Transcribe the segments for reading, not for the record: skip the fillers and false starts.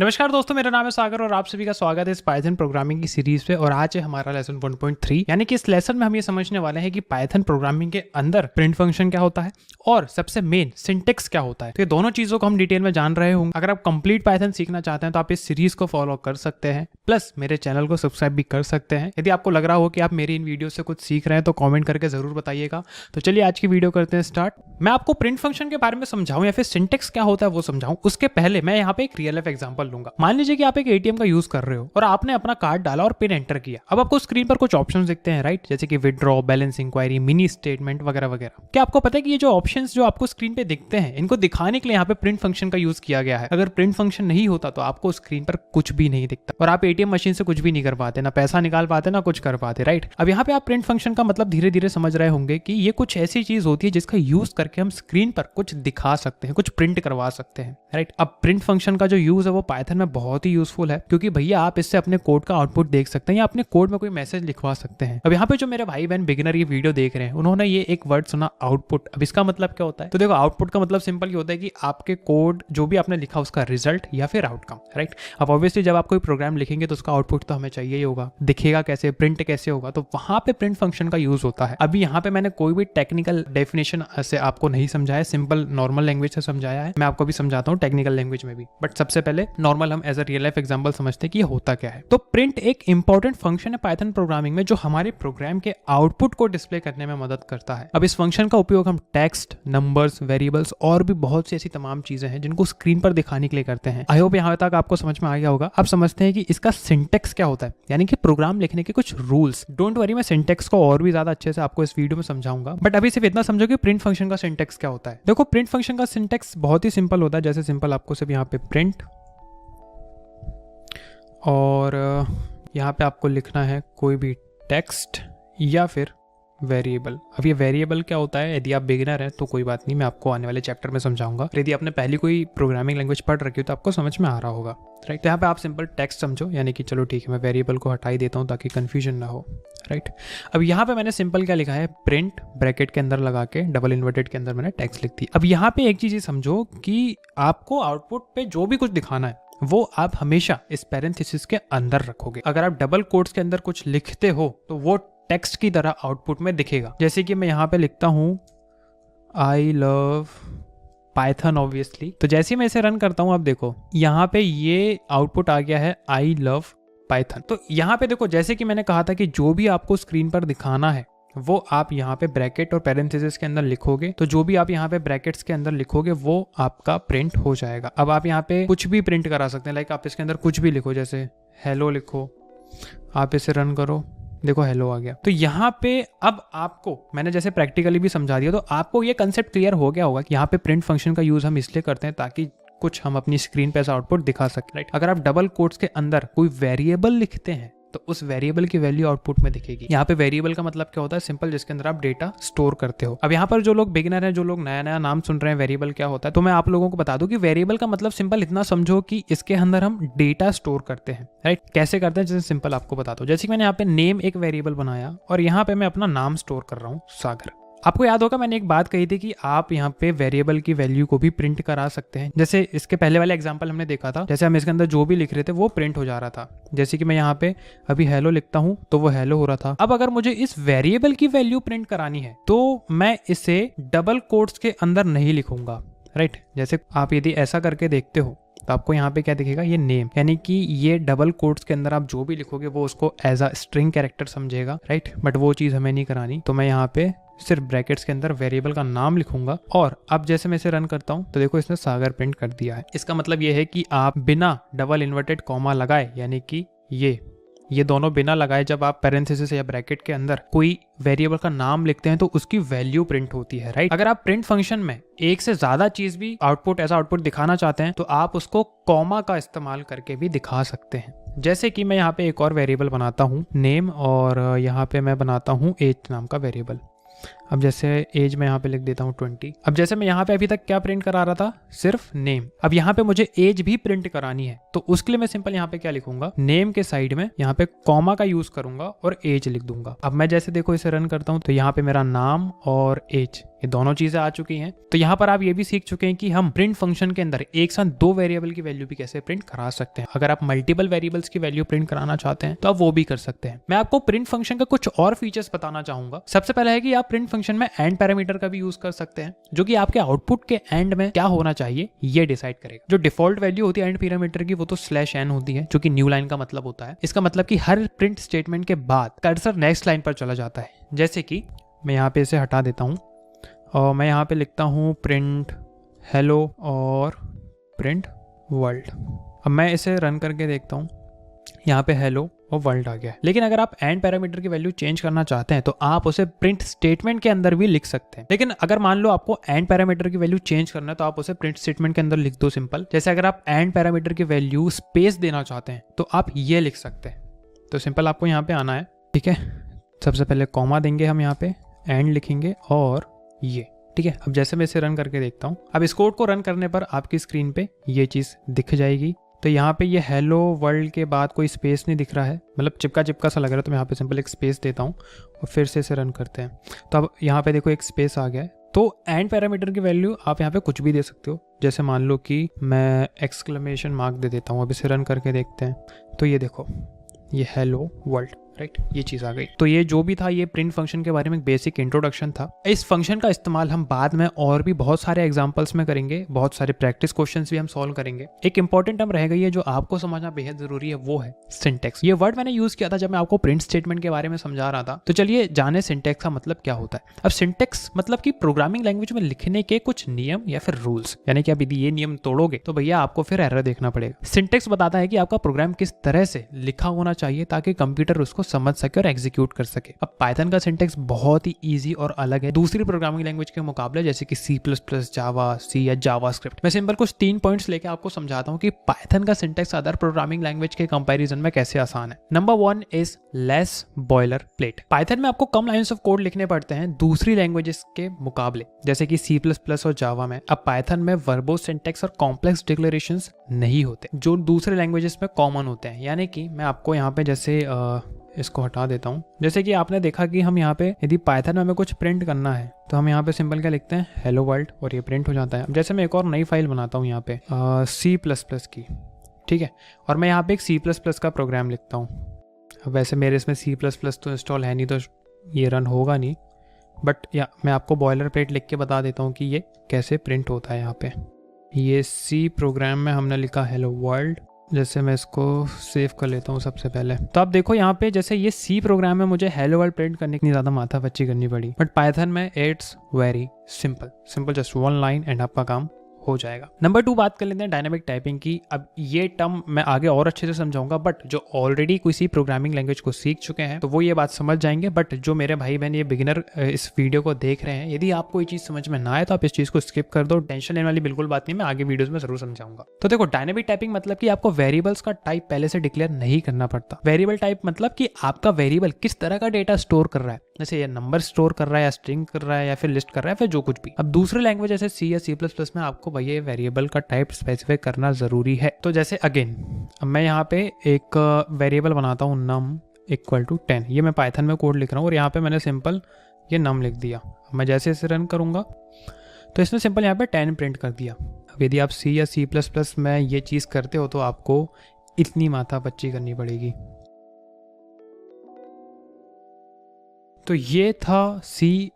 नमस्कार दोस्तों, मेरा नाम है सागर और आप सभी का स्वागत है इस पाइथन प्रोग्रामिंग की सीरीज पे। और आज है हमारा लेसन 1.3, यानी कि इस लेसन में हम ये समझने वाले हैं कि पाइथन प्रोग्रामिंग के अंदर प्रिंट फंक्शन क्या होता है और सबसे मेन सिंटेक्स क्या होता है। तो ये दोनों चीजों को हम डिटेल में जान रहे होंगे। अगर आप कंप्लीट पाइथन सीखना चाहते हैं तो आप इस सीरीज को फॉलो कर सकते हैं, प्लस मेरे चैनल को सब्सक्राइब भी कर सकते हैं। यदि आपको लग रहा हो कि आप मेरी इन वीडियो से कुछ सीख रहे हैं तो कॉमेंट करके जरूर बताइएगा। तो चलिए आज की वीडियो करते हैं स्टार्ट। मैं आपको प्रिंट फंक्शन के बारे में समझाऊं या फिर सिंटेक्स क्या होता है वो समझाऊं, उसके पहले मैं यहाँ पे एक रियल लाइफ एग्जांपल लूंगा। मान लीजिए कि आप एक एटीएम का यूज कर रहे हो और आपने अपना कार्ड डाला और पिन एंटर किया। अब आपको स्क्रीन पर कुछ ऑप्शंस दिखते हैं, राइट, जैसे कि withdraw, balance enquiry, mini statement वगैरह वगैरह। क्या आपको पता है कि ये जो ऑप्शंस जो आपको स्क्रीन पे दिखते हैं, इनको दिखाने के लिए यहाँ पे प्रिंट फंक्शन का यूज किया गया है। अगर प्रिंट फंक्शन नहीं होता तो आपको स्क्रीन पर कुछ भी नहीं दिखता और आप एटीएम मशीन से कुछ भी नहीं कर पाते, ना पैसा निकाल पाते ना कुछ कर पाते, राइट। अब यहाँ पे आप प्रिंट फंक्शन का मतलब धीरे धीरे समझ रहे होंगे कि ये कुछ ऐसी चीज होती है जिसका यूज करके हम स्क्रीन पर कुछ दिखा सकते हैं, कुछ प्रिंट करवा सकते हैं, राइट। अब प्रिंट फंक्शन का जो यूज है वो पाइथन में बहुत ही यूजफुल है, क्योंकि भैया आप इससे अपने कोड का आउटपुट देख सकते हैं या अपने कोड में कोई मैसेज लिखवा सकते हैं। अब यहाँ पे जो मेरे भाई बहन बिगिनर ये वीडियो देख रहे हैं, उन्होंने ये एक वर्ड सुना आउटपुट। अब इसका मतलब क्या होता है? तो देखो, आउटपुट का मतलब सिंपल ही होता है कि आपके कोड जो भी आपने लिखा उसका रिजल्ट या फिर आउटकम, राइट। अब ऑब्वियसली जब आप कोई प्रोग्राम लिखेंगे तो उसका आउटपुट तो हमें चाहिए ही होगा, दिखेगा कैसे, प्रिंट कैसे होगा, तो वहां पे प्रिंट फंक्शन का यूज होता है। अभी यहाँ पे मैंने कोई भी टेक्निकल डेफिनेशन से आपको नहीं समझाया, सिंपल नॉर्मल लैंग्वेज से समझाया है। मैं आपको भी समझाता हूँ टेक्निकल लैंग्वेज में भी, बट सबसे पहले नॉर्मल हम as a real life example समझते हैं कि ये होता क्या है। तो प्रिंट एक इंपॉर्टेंट फंक्शन है पाइथन प्रोग्रामिंग में जो हमारे प्रोग्राम के आउटपुट को डिस्प्ले करने में मदद करता है। अब इस फंक्शन का उपयोग हम टेक्स्ट, नंबर्स, वेरिएबल्स और भी बहुत सी ऐसी तमाम चीजें हैं जिनको स्क्रीन पर दिखाने के लिए करते हैं। आई होप यहाँ तक आपको समझ में आ गया होगा। अब समझते हैं कि इसका सिंटेक्स क्या होता है, यानी कि प्रोग्राम लिखने के कुछ रूल्स। डोंट वरी, मैं सिंटेक्स को और भी ज्यादा अच्छे से आपको इस वीडियो में समझाऊंगा, बट अभी सिर्फ इतना समझो कि प्रिंट फंक्शन का सिंटेक्स क्या होता है। देखो, प्रिंट फंक्शन का सिंटेक्स बहुत ही सिंपल होता है। जैसे सिंपल आपको सिर्फ यहाँ पे प्रिंट और यहाँ पे आपको लिखना है कोई भी टेक्स्ट या फिर वेरिएबल। अब ये वेरिएबल क्या होता है, यदि आप बिगिनर हैं तो कोई बात नहीं, मैं आपको आने वाले चैप्टर में समझाऊंगा। यदि आपने पहले कोई प्रोग्रामिंग लैंग्वेज पढ़ रखी हो तो आपको समझ में आ रहा होगा, राइट। तो यहाँ पे आप सिंपल टेक्स्ट समझो, यानी कि चलो ठीक है, मैं वेरिएबल को हटा ही देता हूँ ताकि कंफ्यूजन ना हो, राइट। अब यहाँ पे मैंने सिंपल क्या लिखा है, प्रिंट ब्रैकेट के अंदर लगा के डबल इन्वर्टेड के अंदर मैंने टेक्स्ट लिख दी। अब यहाँ पे एक चीज समझो कि आपको आउटपुट पे जो भी कुछ दिखाना है वो आप हमेशा इस पैरेंथेसिस के अंदर रखोगे। अगर आप डबल कोट्स के अंदर कुछ लिखते हो तो वो टेक्स्ट की तरह आउटपुट में दिखेगा। जैसे कि मैं यहाँ पे लिखता हूँ आई लव पाइथन ऑब्वियसली, तो जैसे ही मैं इसे रन करता हूँ आप देखो यहाँ पे ये आउटपुट आ गया है आई लव पाइथन। तो यहाँ पे देखो, जैसे कि मैंने कहा था कि जो भी आपको स्क्रीन पर दिखाना है वो आप यहाँ पे ब्रैकेट और पैरेंथेसिस के अंदर लिखोगे, तो जो भी आप यहाँ पे ब्रैकेट्स के अंदर लिखोगे वो आपका प्रिंट हो जाएगा। अब आप यहाँ पे कुछ भी प्रिंट करा सकते हैं, लाइक आप इसके अंदर कुछ भी लिखो, जैसे हेलो लिखो, आप इसे रन करो, देखो हेलो आ गया। तो यहाँ पे अब आपको मैंने जैसे प्रैक्टिकली भी समझा दिया, तो आपको ये कंसेप्ट क्लियर हो गया होगा कि यहाँ पे प्रिंट फंक्शन का यूज हम इसलिए करते हैं ताकि कुछ हम अपनी स्क्रीन पे ऐसा आउटपुट दिखा सकें, राइट। अगर आप डबल कोट्स के अंदर कोई वेरिएबल लिखते हैं तो उस वेरिएबल की वैल्यू आउटपुट में दिखेगी। यहाँ पे वेरिएबल का मतलब क्या होता है, सिंपल, जिसके अंदर आप डेटा स्टोर करते हो। अब यहाँ पर जो लोग बिगिनर हैं, जो लोग नया नया नाम सुन रहे हैं वेरिएबल क्या होता है, तो मैं आप लोगों को बता दूं कि वेरिएबल का मतलब सिंपल इतना समझो कि इसके अंदर हम डेटा स्टोर करते हैं, राइट। कैसे करते हैं, जैसे सिंपल आपको बता दो, जैसे कि मैंने यहाँ पे नेम एक वेरिएबल बनाया और यहाँ पे मैं अपना नाम स्टोर कर रहा हूँ सागर। आपको याद होगा मैंने एक बात कही थी कि आप यहाँ पे वेरिएबल की वैल्यू को भी प्रिंट करा सकते हैं। जैसे इसके पहले वाले एग्जांपल हमने देखा था, जैसे हम इसके अंदर जो भी लिख रहे थे वो प्रिंट हो जा रहा था। जैसे कि मैं यहाँ पे अभी हेलो लिखता हूँ तो वो हेलो हो रहा था। अब अगर मुझे इस वेरिएबल की वैल्यू प्रिंट करानी है तो मैं इसे डबल कोट्स के अंदर नहीं लिखूंगा, राइट। जैसे आप यदि ऐसा करके देखते हो तो आपको यहाँ पे क्या दिखेगा, ये नेम, यानी कि ये डबल कोट्स के अंदर आप जो भी लिखोगे वो उसको एज अ स्ट्रिंग कैरेक्टर समझेगा, राइट। बट वो चीज हमें नहीं करानी, तो मैं यहाँ पे सिर्फ ब्रैकेट्स के अंदर वेरिएबल का नाम लिखूंगा। और अब जैसे मैं इसे रन करता हूं तो देखो इसने सागर प्रिंट कर दिया है। इसका मतलब ये है कि आप बिना डबल इन्वर्टेड कॉमा लगाए, यानी कि ये दोनों बिना लगाए, जब आप पैरेंथेसिस या ब्रैकेट के अंदर कोई वेरिएबल का नाम लिखते हैं तो उसकी वैल्यू प्रिंट होती है, राइट। अगर आप प्रिंट फंक्शन में एक से ज्यादा चीज भी आउटपुट ऐसा आउटपुट दिखाना चाहते हैं तो आप उसको कॉमा का इस्तेमाल करके भी दिखा सकते हैं। जैसे कि मैं यहाँ पे एक और वेरिएबल बनाता हूँ नेम, और यहाँ पे मैं बनाता हूँ एज नाम का वेरिएबल। अब जैसे एज में यहाँ पे लिख देता हूँ 20। अब जैसे मैं यहाँ पे अभी तक क्या प्रिंट करा रहा था, सिर्फ नेम। अब यहाँ पे मुझे एज भी प्रिंट करानी है तो उसके लिए मैं सिंपल यहाँ पे क्या लिखूंगा, नेम के साइड में यहाँ पे कॉमा का यूज करूंगा और एज लिख दूंगा। अब मैं जैसे देखो इसे रन करता हूँ तो यहाँ पे मेरा नाम और एज ये दोनों चीजें आ चुकी हैं। तो यहाँ पर आप ये भी सीख चुके हैं कि हम प्रिंट फंक्शन के अंदर एक साथ दो वेरिएबल की वैल्यू भी कैसे प्रिंट करा सकते हैं। अगर आप मल्टीपल वेरिएबल्स की वैल्यू प्रिंट कराना चाहते हैं तो आप वो भी कर सकते हैं। मैं आपको प्रिंट फंक्शन का कुछ और फीचर्स बताना चाहूंगा। सबसे पहले है कि आप प्रिंट फंक्शन में एंड पैरामीटर का भी यूज कर सकते हैं, जो कि आपके आउटपुट के एंड में क्या होना चाहिए ये डिसाइड करेगा। जो डिफॉल्ट वैल्यू होती है एंड पैरामीटर की वो तो /n होती है, जो कि न्यू लाइन का मतलब होता है। इसका मतलब कि हर प्रिंट स्टेटमेंट के बाद कर्सर नेक्स्ट लाइन पर चला जाता है। जैसे कि मैं यहाँ पे इसे हटा देता हूँ और मैं यहाँ पे लिखता हूँ प्रिंट हेलो और प्रिंट वर्ल्ड। अब मैं इसे रन करके देखता हूँ, यहाँ पे हेलो और वर्ल्ड आ गया। लेकिन अगर आप एंड पैरामीटर की वैल्यू चेंज करना चाहते हैं तो आप उसे प्रिंट स्टेटमेंट के अंदर भी लिख सकते हैं। लेकिन अगर मान लो आपको एंड पैरामीटर की वैल्यू चेंज करना है तो आप उसे प्रिंट स्टेटमेंट के अंदर लिख दो सिंपल। जैसे अगर आप एंड पैरामीटर की वैल्यू स्पेस देना चाहते हैं तो आप ये लिख सकते हैं। तो सिंपल आपको यहाँ पे आना है, ठीक है। सबसे पहले कॉमा देंगे हम यहाँ पे, एंड लिखेंगे और ये, ठीक है। अब जैसे मैं इसे रन करके देखता हूँ, अब इस कोड को रन करने पर आपकी स्क्रीन पे ये चीज़ दिख जाएगी। तो यहाँ पे ये हेलो वर्ल्ड के बाद कोई स्पेस नहीं दिख रहा है, मतलब चिपका चिपका सा लग रहा है। तो मैं यहाँ पे सिंपल एक स्पेस देता हूँ और फिर से इसे रन करते हैं। तो अब यहाँ पे देखो एक स्पेस आ गया है। तो एंड पैरामीटर की वैल्यू आप यहाँ पे कुछ भी दे सकते हो। जैसे मान लो कि मैं एक्सक्लेमेशन मार्क दे देता हूँ। अब इसे रन करके देखते हैं तो ये देखो, ये हेलो वर्ल्ड, राइट, ये चीज़ आ गई। तो ये जो भी था ये प्रिंट फंक्शन के बारे में एक बेसिक इंट्रोडक्शन था। इस फंक्शन का इस्तेमाल हम बाद में और भी बहुत सारे एग्जांपल्स में करेंगे, बहुत सारे प्रैक्टिस क्वेश्चंस भी हम सॉल्व करेंगे। एक इंपॉर्टेंट टर्म रहेगा ये जो आपको समझना बेहद जरूरी है, वो है सिंटेक्स। ये वर्ड मैंने यूज किया था जब मैं आपको प्रिंट स्टेटमेंट के बारे में समझा रहा था। तो चलिए जाने सिंटेक्स का मतलब क्या होता है। अब सिंटेक्स मतलब कि प्रोग्रामिंग लैंग्वेज में लिखने के कुछ नियम या फिर रूल्स, यानी कि आप यदि ये नियम तोड़ोगे तो भैया आपको फिर एरर देखना पड़ेगा। सिंटेक्स बताता है कि आपका प्रोग्राम किस तरह से लिखा होना चाहिए ताकि कंप्यूटर उसको समझ सके और एग्जीक्यूट कर सके। अब पाइथन का सिंटेक्स बहुत ही इजी और अलग है दूसरी प्रोग्रामिंग लैंग्वेज के मुकाबले, जैसे कि C++, जावा, सी या जावास्क्रिप्ट। मैं सिंपल कुछ 3 पॉइंट्स लेके आपको समझाता हूँ कि पाइथन का सिंटेक्स अदर प्रोग्रामिंग लैंग्वेज के कंपैरिजन में कैसे आसान है। Number 1 is less boiler plate. Python में आपको कम लाइन्स ऑफ कोड लिखने पड़ते हैं दूसरी लैंग्वेजेस के मुकाबले, जैसे कि C++ और जावा में। अब पाइथन में वर्बोस सिंटेक्स और कॉम्प्लेक्स डिक्लेरेशंस नहीं होते जो दूसरे लैंग्वेजेस में कॉमन होते हैं। यानी कि मैं आपको यहाँ पे जैसे इसको हटा देता हूँ। जैसे कि आपने देखा कि हम यहाँ पे यदि पाइथन में हमें कुछ प्रिंट करना है तो हम यहाँ पे सिंपल क्या लिखते हैं, हेलो वर्ल्ड, और ये प्रिंट हो जाता है। अब जैसे मैं एक और नई फाइल बनाता हूँ यहाँ पे C++ की, ठीक है, और मैं यहाँ पे एक C++ का प्रोग्राम लिखता हूँ। अब वैसे मेरे इसमें C++ तो इंस्टॉल है नहीं तो ये रन होगा नहीं, बट या मैं आपको बॉयलर प्लेट लिख के बता देता हूँ कि ये कैसे प्रिंट होता है। यहाँ पे ये C प्रोग्राम में हमने लिखा हेलो वर्ल्ड। जैसे मैं इसको सेव कर लेता हूँ सबसे पहले, तो आप देखो यहाँ पे जैसे ये C प्रोग्राम में मुझे हेलो वर्ल्ड प्रिंट करने की ज़्यादा माथापच्ची करनी पड़ी, बट पाइथन में it's very simple, just 1 line and आपका काम हो जाएगा। नंबर 2 बात कर लेते हैं डायनामिक टाइपिंग की। अब ये टर्म मैं आगे और अच्छे से समझाऊंगा, बट जो ऑलरेडी किसी प्रोग्रामिंग लैंग्वेज को सीख चुके हैं तो वो ये बात समझ जाएंगे। बट जो मेरे भाई बहन ये बिगिनर इस वीडियो को देख रहे हैं, यदि आपको ये चीज़ समझ में ना आए तो आप इस चीज़ को स्किप कर दो। टेंशन लेने वाली बिल्कुल बात नहीं, मैं आगे वीडियोज में जरूर समझाऊंगा। तो देखो, डायनामिक टाइपिंग मतलब कि आपको वेरिएबल्स का टाइप पहले से डिक्लेयर नहीं करना पड़ता। वेरिएबल टाइप मतलब कि आपका वेरिएबल किस तरह का डेटा स्टोर कर रहा है, जैसे ये नंबर स्टोर कर रहा है या स्ट्रिंग कर रहा है या फिर लिस्ट कर रहा है, फिर जो कुछ भी। अब दूसरे लैंग्वेज जैसे C या C++ में आपको भैया ये वेरिएबल का टाइप स्पेसिफाई करना जरूरी है। तो जैसे अगेन अब मैं यहाँ पे एक वेरिएबल बनाता हूँ num = 10। ये मैं पाइथन में कोड लिख रहा हूँ और यहाँ पे मैंने सिंपल ये num लिख दिया। मैं जैसे इसे रन करूँगा तो इसने सिंपल यहाँ पे 10 प्रिंट कर दिया। अब यदि आप C या C++ में ये चीज़ करते हो तो आपको इतनी माथापच्ची करनी पड़ेगी। तो ये था C++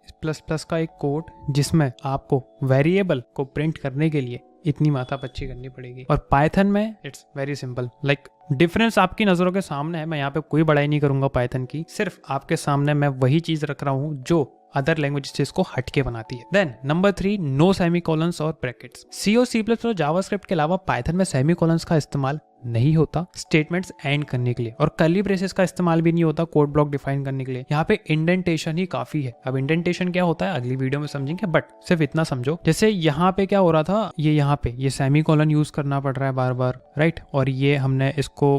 का एक कोड जिसमें आपको वेरिएबल को प्रिंट करने के लिए इतनी माथापच्ची करनी पड़ेगी। और पाइथन में it's very simple. Like difference आपकी नज़रों के सामने है। मैं यहाँ पे कोई बड़ाई नहीं करूंगा पाइथन की, सिर्फ आपके सामने मैं वही चीज़ रख रहा हूँ जो अदर लैंग्वेज से इसको हटके बनाती है। देन नंबर 3, नो सेमीकोलंस और ब्रैकेट्स। C और C++ और जावास्क्रिप्ट के अलावा पाइथन में सेमीकोलंस का इस्तेमाल नहीं होता स्टेटमेंट्स एंड करने के लिए, और कर्ली ब्रेसेस का इस्तेमाल भी नहीं होता कोड ब्लॉक डिफाइन करने के लिए। यहाँ पे इंडेंटेशन ही काफी है। अब इंडेंटेशन क्या होता है अगली वीडियो में समझेंगे, बट सिर्फ इतना समझो, जैसे यहाँ पे क्या हो रहा था, ये यहाँ पे ये सेमीकोलन यूज करना पड़ रहा है बार बार, राइट, और ये हमने इसको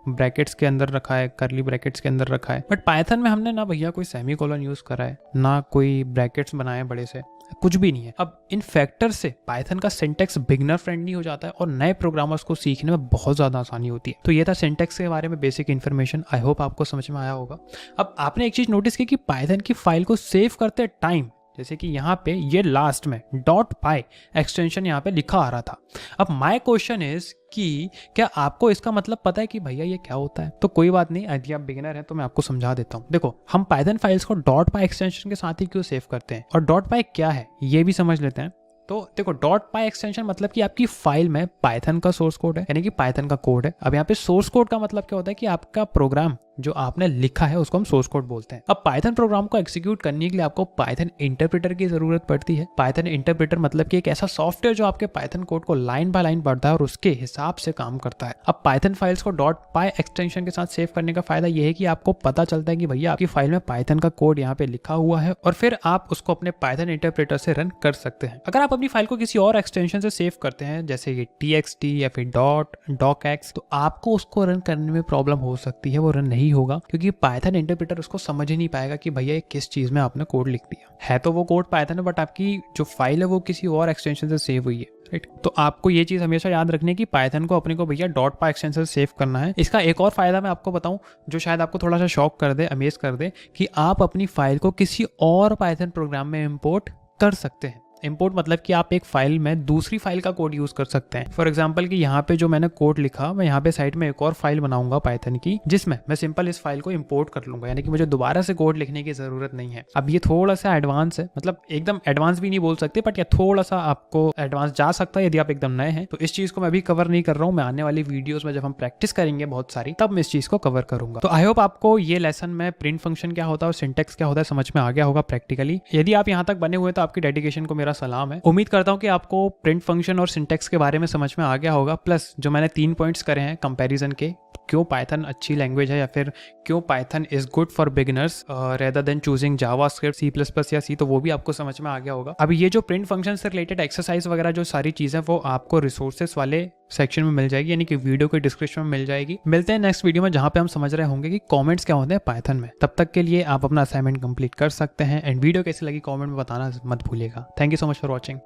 ब्रैकेट्स के अंदर रखा है, कर्ली ब्रैकेट्स के अंदर रखा है। बट पाइथन में हमने ना भैया कोई सेमीकोलन यूज करा है, ना कोई ब्रैकेट्स बनाए बड़े से, कुछ भी नहीं है। अब इन फैक्टर से पाइथन का सिंटेक्स बिगनर फ्रेंडली हो जाता है और नए प्रोग्रामर्स को सीखने में बहुत ज्यादा आसानी होती है। तो ये था सिंटेक्स के बारे में बेसिक इन्फॉर्मेशन। आई होप आपको समझ में आया होगा। अब आपने एक चीज नोटिस की कि पाइथन की फाइल को सेव करते टाइम जैसे कि यहाँ पे ये लास्ट में .py एक्सटेंशन यहाँ पे लिखा आ रहा था। अब माय क्वेश्चन इज कि क्या आपको इसका मतलब पता है कि भैया ये क्या होता है? तो कोई बात नहीं, यदि आप बिगिनर हैं तो मैं आपको समझा देता हूँ। देखो, हम पाइथन फाइल्स को .py एक्सटेंशन के साथ ही क्यों सेव करते हैं और .py क्या है ये भी समझ लेते हैं। तो देखो, .py एक्सटेंशन मतलब कि आपकी फाइल में पाइथन का सोर्स कोड है, यानी कि पाइथन का कोड है। अब यहाँ पे सोर्स कोड का मतलब क्या होता है कि आपका प्रोग्राम जो आपने लिखा है उसको हम सोर्स कोड बोलते हैं। अब पाइथन प्रोग्राम को एग्जीक्यूट करने के लिए आपको पाइथन इंटरप्रेटर की जरूरत पड़ती है। पाइथन इंटरप्रेटर मतलब कि एक ऐसा सॉफ्टवेयर जो आपके पाइथन कोड को लाइन बाय लाइन पढ़ता है और उसके हिसाब से काम करता है। अब पाइथन फाइल्स को .py एक्सटेंशन के साथ सेव करने का फायदा यह है कि आपको पता चलता है कि भैया आपकी फाइल में पाइथन का कोड यहाँ पे लिखा हुआ है और फिर आप उसको अपने पाइथन इंटरप्रेटर से रन कर सकते हैं। अगर आप अपनी फाइल को किसी और एक्सटेंशन से सेव करते हैं जैसे ये txt या फिर docx, तो आपको उसको रन करने में प्रॉब्लम हो सकती है, वो रन नहीं होगा क्योंकि पाइथन इंटरप्रेटर उसको समझ ही नहीं पाएगा कि भैया ये किस चीज में आपने कोड लिख दिया है। तो वो कोड पाइथन है बट आपकी जो फाइल है वो किसी और एक्सटेंशन से सेव हुई है, राइट। तो आपको ये चीज हमेशा याद रखनी है कि पाइथन को अपने को भैया .py एक्सटेंशन से सेव करना है। इसका एक और फायदा मैं आपको बताऊं जो शायद आपको थोड़ा सा शॉक कर दे, अमेज कर दे, कि आप अपनी फाइल को किसी और पाइथन प्रोग्राम में इंपोर्ट कर सकते हैं। इंपोर्ट मतलब कि आप एक फाइल में दूसरी फाइल का कोड यूज कर सकते हैं। फॉर एग्जांपल कि यहाँ पे जो मैंने कोड लिखा, मैं यहाँ पे साइड में एक और फाइल बनाऊंगा पाइथन की, जिसमें मैं सिंपल इस फाइल को इंपोर्ट कर लूंगा, यानी कि मुझे दोबारा से कोड लिखने की जरूरत नहीं है। अब ये थोड़ा सा एडवांस है, मतलब एकदम एडवांस भी नहीं बोल सकते बट ये थोड़ा सा आपको एडवांस जा सकता है यदि आप एकदम नए हैं। तो इस चीज को मैं अभी कवर नहीं कर रहा हूँ, मैं आने वाली वीडियोज में जब हम प्रैक्टिस करेंगे बहुत सारी, तब मैं इस चीज को कवर करूंगा। तो आई होप आपको ये लेसन में प्रिंट फंक्शन क्या होता है और सिंटेक्स क्या होता है समझ में आ गया होगा प्रैक्टिकली। यदि आप यहाँ तक बने हुए तो आपकी डेडिकेशन को मेरा सलाम है। उम्मीद करता हूं कि आपको प्रिंट फंक्शन और सिंटेक्स के बारे में समझ में आ गया होगा, प्लस जो मैंने 3 पॉइंट्स करे हैं कंपैरिजन के, क्यों पाइथन अच्छी लैंग्वेज है या फिर क्यों Python is good for beginners rather than choosing JavaScript, C++ या C, तो वो भी आपको समझ में आ गया होगा। अब ये जो प्रिंट फंक्शन से रिलेटेड एक्सरसाइज वगैरह जो सारी चीजें वो आपको रिसोर्सेस वाले सेक्शन में मिल जाएगी, यानी कि वीडियो के डिस्क्रिप्शन में मिल जाएगी। मिलते हैं नेक्स्ट वीडियो में जहां पे हम समझ रहे होंगे कि कमेंट्स क्या होते हैं पाइथन में। तब तक के लिए आप अपना असाइनमेंट कंप्लीट कर सकते हैं एंड वीडियो कैसी लगी कमेंट में बताना मत भूलिएगा। Thank you so much for watching.